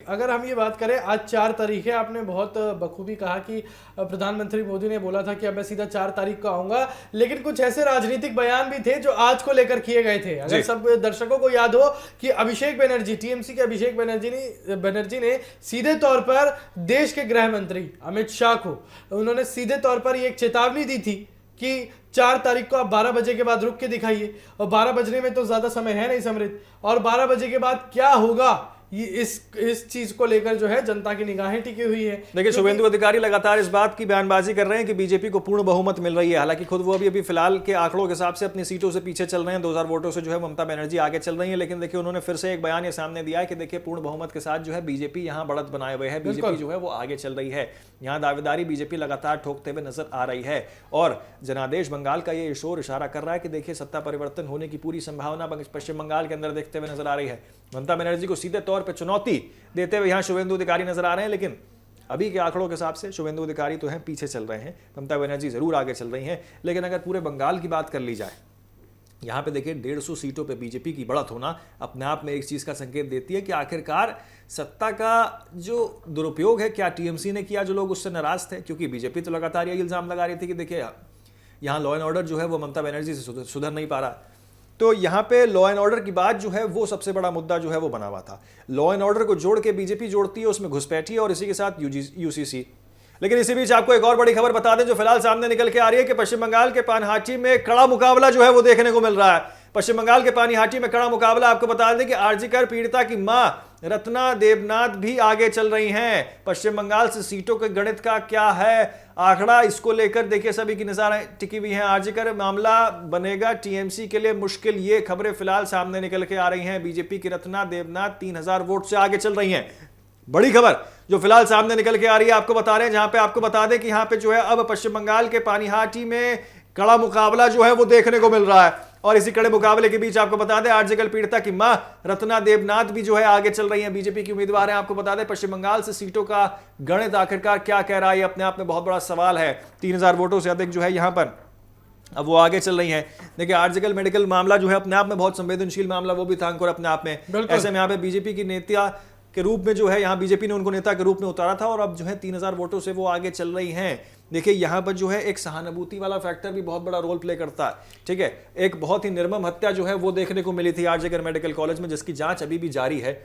अगर हम ये बात करें, आज 4 तारीख है। आपने बहुत बखूबी कहा कि प्रधानमंत्री मोदी ने बोला था कि अब मैं सीधा 4 तारीख को आऊंगा, लेकिन कुछ ऐसे राजनीतिक बयान भी थे जो आज को लेकर किए गए थे। अगर सब दर्शकों को याद हो कि अभिषेक बनर्जी, टीएमसी के अभिषेक बनर्जी ने सीधे तौर पर देश के गृह मंत्री अमित शाह को उन्होंने सीधे तौर पर एक चेतावनी दी थी कि 4 तारीख को आप 12 बजे के बाद रुक के दिखाइए। और 12 बजने में तो ज्यादा समय है नहीं समृद्ध, और 12 बजे के बाद क्या होगा ये इस चीज को लेकर जो है जनता की निगाहें टिकी हुई है। देखिए, शुभेंदु अधिकारी लगातार इस बात की बयानबाजी कर रहे हैं कि बीजेपी को पूर्ण बहुमत मिल रही है। हालांकि खुद वो अभी फिलहाल के आंकड़ों के हिसाब से अपनी सीटों से पीछे चल रहे हैं। 2000 वोटों से जो है ममता बनर्जी आगे चल रही है। लेकिन देखिए, उन्होंने फिर से एक बयान ये सामने दिया है कि देखिए, पूर्ण बहुमत के साथ जो है बीजेपी यहां बढ़त बनाए हुए है, बीजेपी जो है वो आगे चल रही है। यहां दावेदारी बीजेपी लगातार ठोकते हुए नजर आ रही है। और जनादेश बंगाल का ये शोर इशारा कर रहा है कि देखिए, सत्ता परिवर्तन होने की पूरी संभावना पश्चिम बंगाल के अंदर देखते हुए नजर आ रही है। ममता बनर्जी को सीधे तौर पर चुनौती देते हुए यहां शुभेंदु अधिकारी नजर आ रहे हैं। लेकिन अभी के आंकड़ों के हिसाब से शुभेंदु अधिकारी तो हैं पीछे चल रहे हैं, ममता बनर्जी जरूर आगे चल रही हैं। लेकिन अगर पूरे बंगाल की बात कर ली जाए, यहां पे देखिए 150 सीटों पे बीजेपी की बढ़त होना अपने आप में एक चीज का संकेत देती है कि आखिरकार सत्ता का जो दुरुपयोग है, क्या टीएमसी ने किया जो लोग उससे नाराज थे। क्योंकि बीजेपी तो लगातार यही इल्जाम लगा रही थी कि देखिए, यहां लॉ एंड ऑर्डर जो है वो ममता बनर्जी से सुधर नहीं पा रहा। तो यहां पे लॉ एंड ऑर्डर की बात जो है वो सबसे बड़ा मुद्दा जो है वो बना हुआ था। लॉ एंड ऑर्डर को जोड़ के बीजेपी जोड़ती है, उसमें घुसपैठी और इसी के साथ यूसीसी। लेकिन इसी बीच आपको एक और बड़ी खबर बता दें जो फिलहाल सामने निकल के आ रही है कि पश्चिम बंगाल के पानहाटी में कड़ा मुकाबला जो है वो देखने को मिल रहा है। पश्चिम बंगाल के पानीहाटी में कड़ा मुकाबला। आपको बता दें कि आरजीकर पीड़िता की मां रत्ना देवनाथ भी आगे चल रही हैं। पश्चिम बंगाल से सीटों के गणित का क्या है आंकड़ा, इसको लेकर देखिए सभी की नजर टिकी हुई है। आरजीकर मामला बनेगा टीएमसी के लिए मुश्किल, ये खबरें फिलहाल सामने निकल के आ रही हैं। बीजेपी की रत्ना देवनाथ 3000 वोट से आगे चल रही हैं। बड़ी खबर जो फिलहाल सामने निकल के आ रही है, आपको बता रहे हैं, जहां पे आपको बता दें कि यहां पे जो है अब पश्चिम बंगाल के पानीहाटी में कड़ा मुकाबला जो है वो देखने को मिल रहा है। और इसी कड़े मुकाबले के बीच आपको बता दें आरजीकर पीड़िता की मां रत्ना देवनाथ भी जो है आगे चल रही हैं, बीजेपी की उम्मीदवार हैं। आपको बता दें पश्चिम बंगाल से सीटों का गणित आखिरकार क्या कह रहा है, अपने आप में बहुत बड़ा सवाल है। 3000 वोटों से अधिक जो है यहां पर अब वो आगे चल रही हैं। देखिए, आरजीकर मेडिकल मामला जो है अपने आप में बहुत संवेदनशील मामला वो भी था अंकुर अपने आप में। ऐसे में यहाँ पे बीजेपी की नेता के रूप में जो है यहाँ बीजेपी ने उनको नेता के रूप में उतारा था और अब जो है 3000 वोटों से वो आगे चल रही हैं। देखिए, यहाँ पर जो है एक सहानुभूति वाला फैक्टर भी बहुत बड़ा रोल प्ले करता है। ठीक है, एक बहुत ही निर्मम हत्या जो है वो देखने को मिली थी आरजीकर मेडिकल कॉलेज में, जिसकी जांच अभी भी जारी है।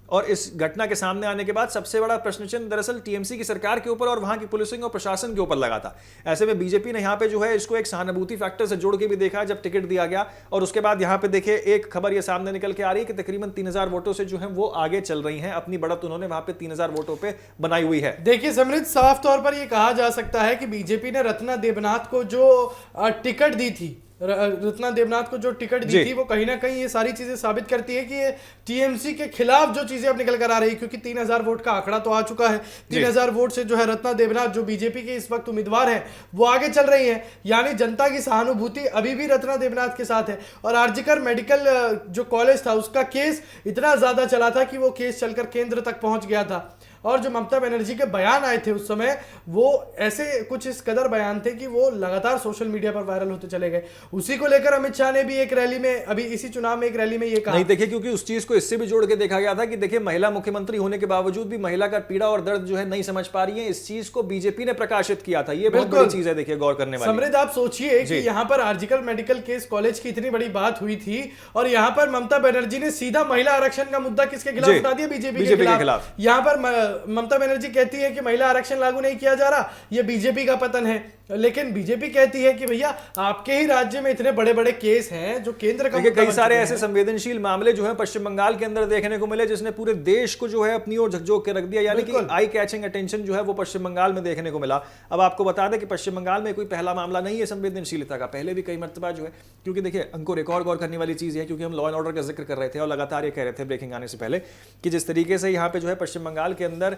और इस घटना के सामने आने के बाद सबसे बड़ा प्रश्न चिन्ह दरअसल टीएमसी की सरकार के ऊपर और वहां की पुलिसिंग और प्रशासन के ऊपर लगा था। ऐसे में बीजेपी ने यहां पे जो है इसको एक सहानुभूति फैक्टर से जोड़ के भी देखा जब टिकट दिया गया। और उसके बाद यहां पे देखिए एक खबर ये सामने निकल के आ रही है कि तकरीबन 3000 वोटों से जो है वो आगे चल रही हैं। अपनी बढ़त उन्होंने वहां पे 3000 वोटों पे बनाई हुई है। देखिए समृद्ध, साफ तौर पर यह कहा जा सकता है कि बीजेपी ने रत्ना देवनाथ को जो टिकट दी थी, रत्ना देवनाथ को जो टिकट दी थी, वो कहीं ना कहीं ये सारी चीजें साबित करती है कि टीएमसी के खिलाफ जो चीजें अब निकल कर आ रही है। क्योंकि 3000 वोट का आंकड़ा तो आ चुका है। 3000 वोट से जो है रत्ना देवनाथ जो बीजेपी के इस वक्त उम्मीदवार हैं वो आगे चल रही हैं। यानी जनता की सहानुभूति अभी भी रत्ना देवनाथ के साथ है। और आरजीकर मेडिकल जो कॉलेज था उसका केस इतना ज्यादा चला था कि वो केस चलकर केंद्र तक पहुंच गया था। और जो ममता बनर्जी के बयान आए थे उस समय, वो ऐसे कुछ इस कदर बयान थे कि वो लगातार सोशल मीडिया पर वायरल होते चले गए। उसी को लेकर अमित शाह ने भी एक रैली में, अभी इसी चुनाव में एक रैली में ये कहा। नहीं देखिए, क्योंकि उस चीज को इससे भी जोड़ के देखा गया था कि देखिए, महिला मुख्यमंत्री होने के बावजूद भी महिला का पीड़ा और दर्द जो है नहीं समझ पा रही है। इस चीज को बीजेपी ने प्रकाशित किया था। ये बहुत बड़ी चीज है, देखिए गौर करने वाली। समृद्ध, आप सोचिए कि यहाँ पर आरजीकर मेडिकल केस कॉलेज की इतनी बड़ी बात हुई थी और यहाँ पर ममता बनर्जी ने सीधा महिला आरक्षण का मुद्दा किसके खिलाफ उठा दिया? बीजेपी के खिलाफ। यहाँ पर ममता बनर्जी कहती है कि महिला आरक्षण लागू नहीं किया जा रहा, ये बीजेपी का पतन है। लेकिन बीजेपी कहती है कि भैया आपके ही राज्य में इतने बड़े बड़े केस हैं जो केंद्र का। कई सारे ऐसे संवेदनशील मामले जो हैं पश्चिम बंगाल के अंदर देखने को मिले, जिसने पूरे देश को जो है अपनी ओर झकझोर के रख दिया। यानी कि आई कैचिंग अटेंशन जो है वो पश्चिम बंगाल में देखने को मिला। अब आपको बता दें कि पश्चिम बंगाल में कोई पहला मामला नहीं है संवेदनशीलता का, पहले भी कई मर्तबा जो है। क्योंकि देखिए, अंकुर एक और गौर करने वाली चीज है, क्योंकि हम लॉ एंड ऑर्डर का जिक्र कर रहे थे और लगातार ये कह रहे थे ब्रेकिंग आने से पहले कि जिस तरीके से यहाँ पे जो है पश्चिम बंगाल के अंदर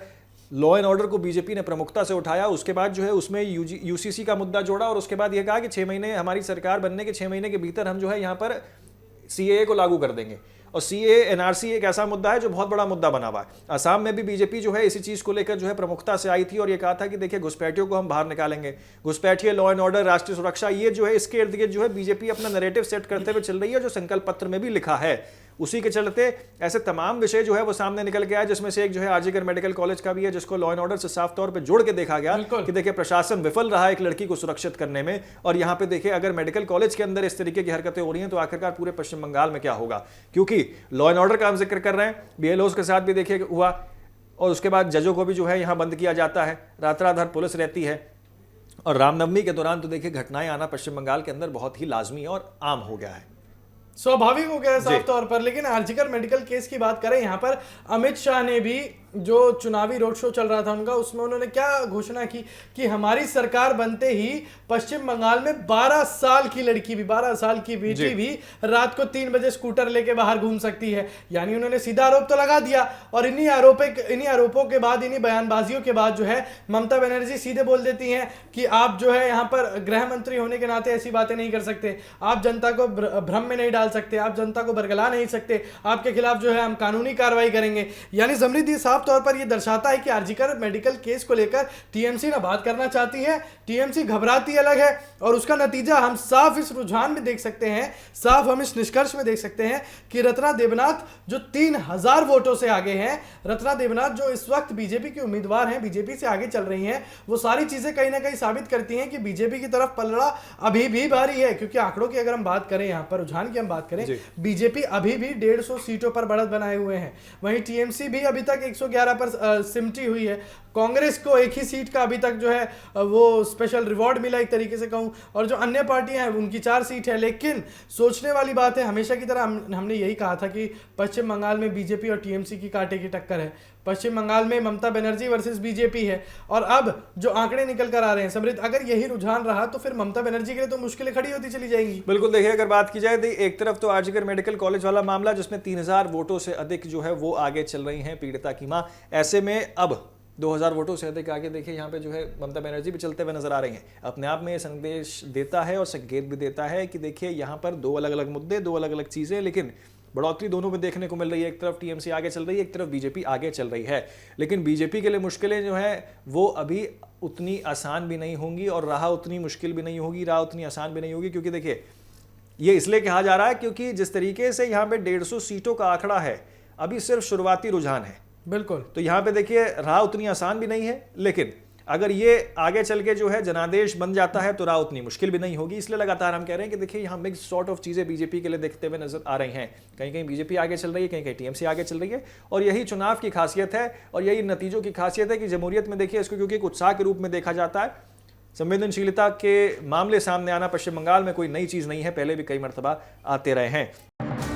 लॉ एंड ऑर्डर को बीजेपी ने प्रमुखता से उठाया, उसके बाद जो है उसमें यूसीसी का मुद्दा जोड़ा और उसके बाद यह कहा कि 6 महीने, हमारी सरकार बनने के 6 महीने के भीतर हम जो है यहाँ पर सीएए को लागू कर देंगे। और सीएए एनआरसी एक ऐसा मुद्दा है जो बहुत बड़ा मुद्दा बना हुआ है। असम में भी बीजेपी जो है इसी चीज को लेकर जो है प्रमुखता से आई थी और ये कहा था कि देखिए, घुसपैठियों को हम बाहर निकालेंगे। घुसपैठिए, लॉ एंड ऑर्डर, राष्ट्रीय सुरक्षा, ये जो है इसके इर्द गिर्द जो है बीजेपी अपना नैरेटिव सेट करते हुए चल रही है, जो संकल्प पत्र में भी लिखा है। उसी के चलते ऐसे तमाम विषय जो है वो सामने निकल के आए, जिसमें से एक जो है आरजीकर मेडिकल कॉलेज का भी है, जिसको लॉ एंड ऑर्डर से साफ तौर पे जोड़ के देखा गया कि देखिए प्रशासन विफल रहा एक लड़की को सुरक्षित करने में। और यहां पे देखिए अगर मेडिकल कॉलेज के अंदर इस तरीके की हरकतें हो रही हैं तो आखिरकार पूरे पश्चिम बंगाल में क्या होगा, क्योंकि लॉ एंड ऑर्डर का हम जिक्र कर रहे हैं, बीएलओज के साथ भी देखिए हुआ, और उसके बाद जजों को भी जो है यहां बंद किया जाता है, रात पुलिस रहती है, और रामनवमी के दौरान तो देखिए घटनाएं आना पश्चिम बंगाल के अंदर बहुत ही लाजमी और आम हो गया है, स्वाभाविक हो गया है साफ तौर पर। लेकिन आरजीकर मेडिकल केस की बात करें, यहाँ पर अमित शाह ने भी जो चुनावी रोड शो चल रहा था उनका, उसमें उन्होंने क्या घोषणा की कि हमारी सरकार बनते ही पश्चिम बंगाल में 12 साल की लड़की भी, 12 साल की बेटी भी रात को 3 बजे स्कूटर लेके बाहर घूम सकती है। यानी उन्होंने सीधा आरोप तो लगा दिया, और इन्हीं आरोपों के बाद, इन्हीं बयानबाजियों के बाद जो है ममता बनर्जी सीधे बोल देती हैं कि आप जो है यहाँ पर गृह मंत्री होने के नाते ऐसी बातें नहीं कर सकते, आप जनता को भ्रम में नहीं डाल सकते, आप जनता को बरगला नहीं सकते, आपके खिलाफ जो है हम कानूनी कार्रवाई करेंगे। यानी समृद्धि साफ तौर पर यह दर्शाता है कि आरजीकर मेडिकल केस को लेकर टीएमसी ना बात करना चाहती है, टीएमसी घबराती अलग है, और उसका नतीजा हम साफ इस रुझान में देख सकते हैं, साफ हम इस निष्कर्ष में देख सकते हैं कि रत्ना देवनाथ जो 3000 वोटों से आगे हैं, रत्ना देवनाथ जो इस वक्त बीजेपी की उम्मीदवार हैं, बीजेपी से आगे चल रही हैं, वो सारी चीजें कहीं ना कहीं साबित करती हैं कि बीजेपी की तरफ पलड़ा अभी भी भारी है। क्योंकि आंकड़ों की अगर हम बात करें, यहां पर रुझान की हम बात करें, बीजेपी अभी भी 150 सीटों पर बढ़त बनाए हुए हैं, वहीं टीएमसी भी अभी तक 111 पर सिमटी हुई है, कांग्रेस को एक ही सीट का अभी तक जो है वो स्पेशल रिवॉर्ड मिला एक तरीके से कहूं, और जो अन्य पार्टियां हैं उनकी 4 सीट है। लेकिन सोचने वाली बात है, हमेशा की तरह हमने यही कहा था कि पश्चिम बंगाल में बीजेपी और टीएमसी की कांटे की टक्कर है, पश्चिम बंगाल में ममता बनर्जी वर्सेस बीजेपी है। और अब जो आंकड़े निकल कर आ रहे हैं समृद्ध, अगर यही रुझान रहा तो फिर ममता बनर्जी के लिए तो मुश्किलें खड़ी होती चली जाएंगी। बिल्कुल, देखिए अगर बात की जाए तो एक तरफ तो आरजीकर मेडिकल कॉलेज वाला मामला जिसमें 3000 वोटों से अधिक जो है वो आगे चल रही हैं पीड़िता की मां, ऐसे में अब 2000 वोटों से अधिक आगे देखिए यहाँ पे जो है ममता बनर्जी भी चलते हुए नजर आ रही हैं। अपने आप में ये संदेश देता है और संकेत भी देता है कि देखिए यहाँ पर 2 अलग अलग मुद्दे, 2 अलग अलग चीजें, लेकिन बढ़ोतरी दोनों में देखने को मिल रही है। एक तरफ टीएमसी आगे चल रही है, एक तरफ बीजेपी आगे चल रही है, लेकिन बीजेपी के लिए मुश्किलें जो है वो अभी उतनी आसान भी नहीं होंगी, और राह उतनी मुश्किल भी नहीं होगी, राह उतनी आसान भी नहीं होगी। क्योंकि देखिए ये इसलिए कहा जा रहा है क्योंकि जिस तरीके से यहाँ पे 150 सीटों का आंकड़ा है, अभी सिर्फ शुरुआती रुझान है। बिल्कुल, तो यहाँ पे देखिए राह उतनी आसान भी नहीं है, लेकिन अगर ये आगे चल के जो है जनादेश बन जाता है तो राह उतनी मुश्किल भी नहीं होगी। इसलिए लगातार हम कह रहे हैं कि देखिए यहाँ मिक्स सॉर्ट ऑफ चीजें बीजेपी के लिए देखते हुए नजर आ रही हैं। कहीं कहीं बीजेपी आगे चल रही है, कहीं कहीं टीएमसी आगे चल रही है, और यही चुनाव की खासियत है और यही नतीजों की खासियत है कि जमहूरियत में देखिए इसको क्योंकि एक उत्साह के रूप में देखा जाता है। संवेदनशीलता के मामले सामने आना पश्चिम बंगाल में कोई नई चीज नहीं है, पहले भी कई मरतबा आते रहे हैं।